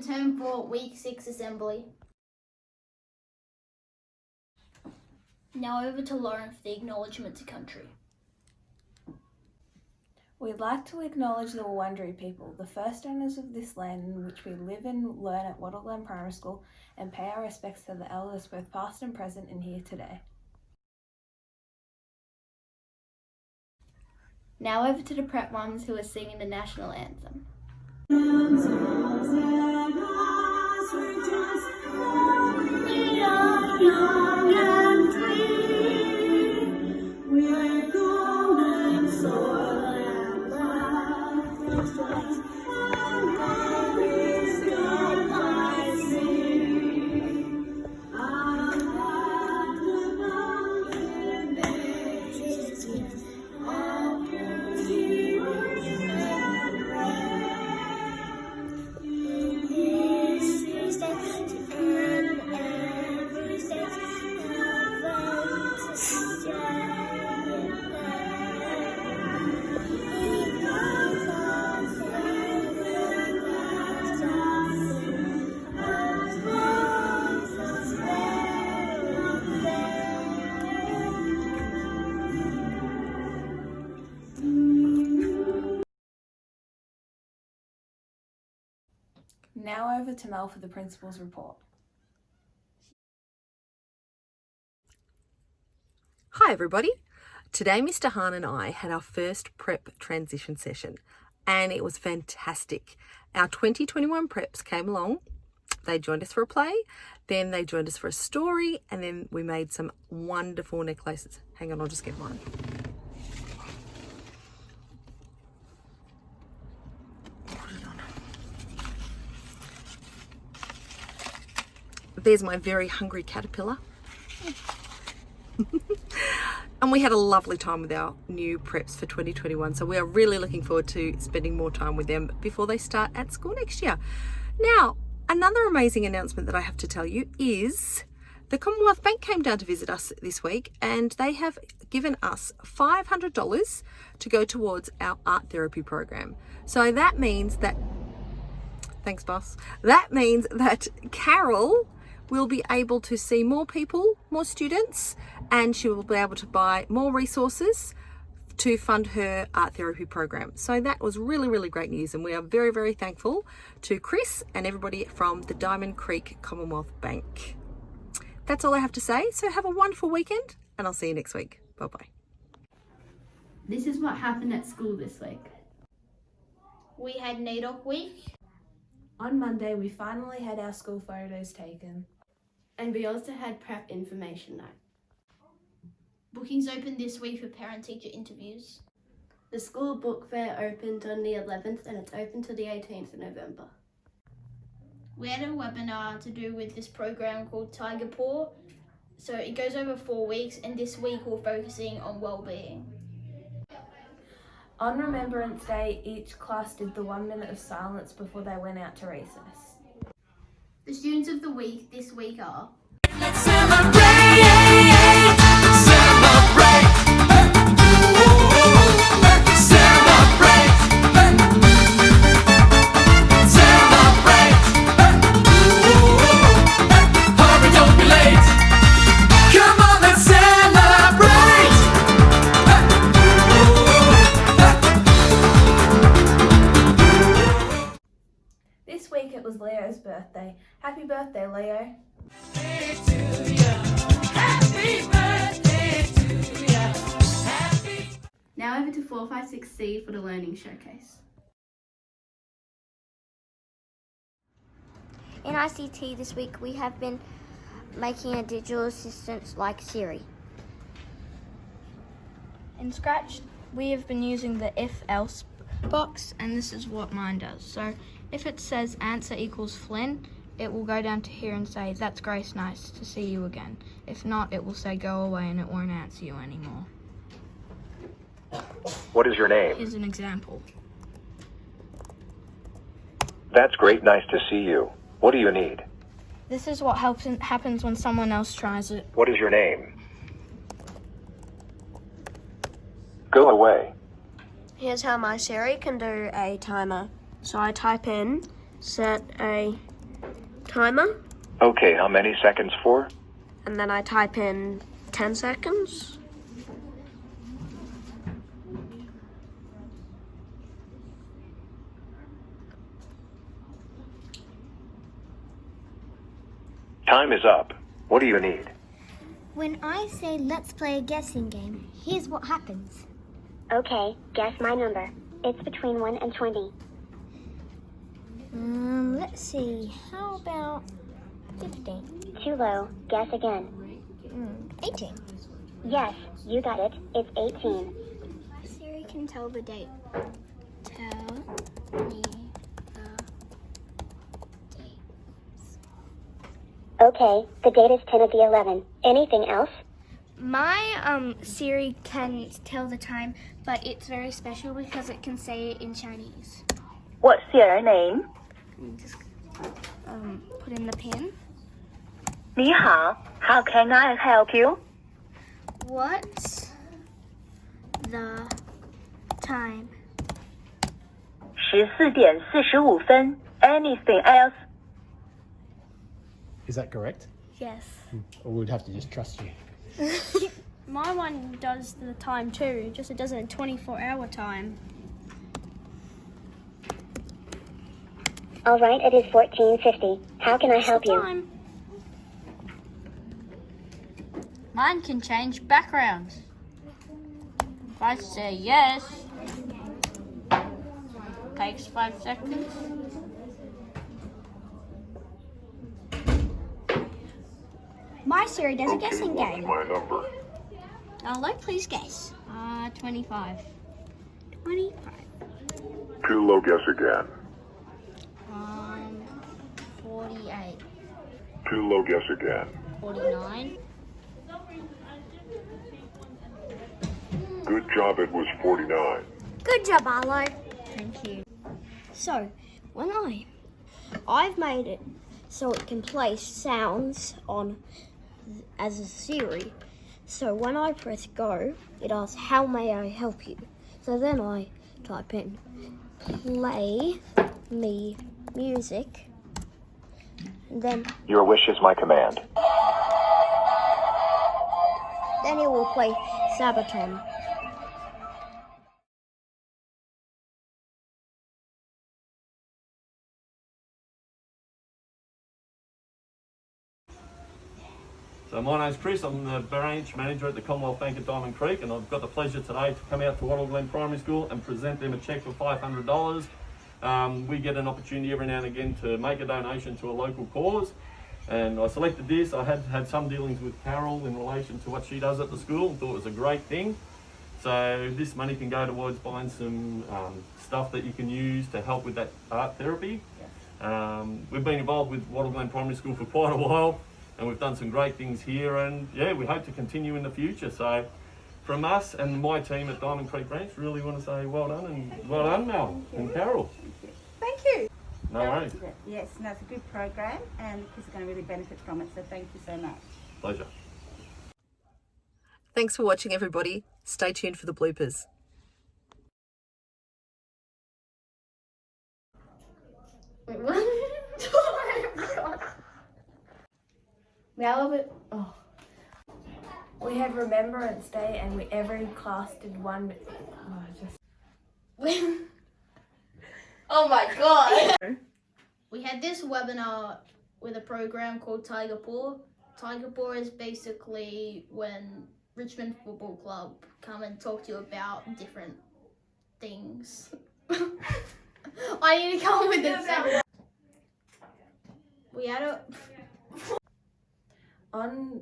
Term 4 Week 6 Assembly. Now over to Lauren for the acknowledgement to country. We'd like to acknowledge the Wurundjeri people, the first owners of this land in which we live and learn at Wattle Glen Primary School, and pay our respects to the elders both past and present and here today. Now over to the prep ones who are singing the national anthem. Now over to Mel for the principal's report. Hi everybody. Today Mr. Hahn and I had our first prep transition session and it was fantastic. Our 2021 preps came along, they joined us for a play, then they joined us for a story, and then we made some wonderful necklaces. Hang on, I'll just get one. There's my very hungry caterpillar. And we had a lovely time with our new preps for 2021. So we are really looking forward to spending more time with them before they start at school next year. Now, another amazing announcement that I have to tell you is the Commonwealth Bank came down to visit us this week and they have given us $500 to go towards our art therapy program. So that means that, thanks boss, that means that Carol will be able to see more people, more students, and she will be able to buy more resources to fund her art therapy program. So that was really, really great news, and we are very, very thankful to Chris and everybody from the Diamond Creek Commonwealth Bank. That's all I have to say, so have a wonderful weekend, and I'll see you next week. Bye-bye. This is what happened at school this week. We had NAIDOC week. On Monday, we finally had our school photos taken. And we also had prep information night. Bookings opened this week for parent-teacher interviews. The school book fair opened on the 11th and it's open till the 18th of November. We had a webinar to do with this program called Tiger Paw. So it goes over 4 weeks, and this week we're focusing on well-being. On Remembrance Day, each class did the 1 minute of silence before they went out to recess. The students of the week this week are Let's celebrate, celebrate, celebrate, celebrate, hurry, don't be late. Come on, let's celebrate. This week it was Leo's birthday. Happy birthday, Leo. Now over to 456C for the Learning Showcase. In ICT this week we have been making a digital assistant like Siri. In Scratch we have been using the if-else box, and this is what mine does. So if it says answer equals Flynn, it will go down to here and say, that's Grace, nice to see you again. If not, it will say go away and it won't answer you anymore. What is your name? Here's an example. That's great, nice to see you. What do you need? This is what happens when someone else tries it. What is your name? Go away. Here's how my Siri can do a timer. So I type in set a timer, Okay, how many seconds for? and then I type in 10 seconds. Time is up. What do you need? When I say let's play a guessing game, here's what happens. Okay, guess my number. It's between 1 and 20. Let's see. How about 15? Too low. Guess again. 18. Yes, you got it. It's 18. Siri can tell the date. Tell me the date. Okay, the date is 10 of the 11. Anything else? My Siri can tell the time, but it's very special because it can say it in Chinese. What's your name? Just put in the pin. 你好, how can I help you? What's the time? 14:45. Anything else? Is that correct? Yes. Or we'd have to just trust you. My one does the time too, just it does it in 24-hour time. All right, it is 14:50. How can I help you? Time. Mine can change backgrounds. If I say yes, takes 5 seconds. My Siri does a guessing game. My number. Hello, please guess. 25. 25. Too low, guess again. 48. Too low, guess again. 49. Good job, it was 49. Good job, Arlo. Thank you. So, when I've made it so it can play sounds on as a Siri. So when I press go, it asks, how may I help you? So then I type in, play me music. And then Your wish is my command. it will play Sabaton. So my name's Chris, I'm the branch manager at the Commonwealth Bank at Diamond Creek, and I've got the pleasure today to come out to Wattle Glen Primary School and present them a cheque for $500. We get an opportunity every now and again to make a donation to a local cause, and I selected this. I had some dealings with Carol in relation to what she does at the school and thought it was a great thing. So this money can go towards buying some stuff that you can use to help with that art therapy. We've been involved with Wattle Glen Primary School for quite a while, and we've done some great things here, and yeah, we hope to continue in the future. So from us and my team at Diamond Creek Branch, really want to say well done, and well done, Mel and Carol. Thank you. No worries. Yes, no, it's a good program, and kids are going to really benefit from it, so thank you so much. Pleasure. Thanks for watching, everybody. Stay tuned for the bloopers. Wait, what? Oh. We had Remembrance Day and every class did one. Oh my god! We had this webinar with a program called Tiger Paw. Tiger Paw is basically when Richmond Football Club come and talk to you about different things. I need to come up with this. We had a... On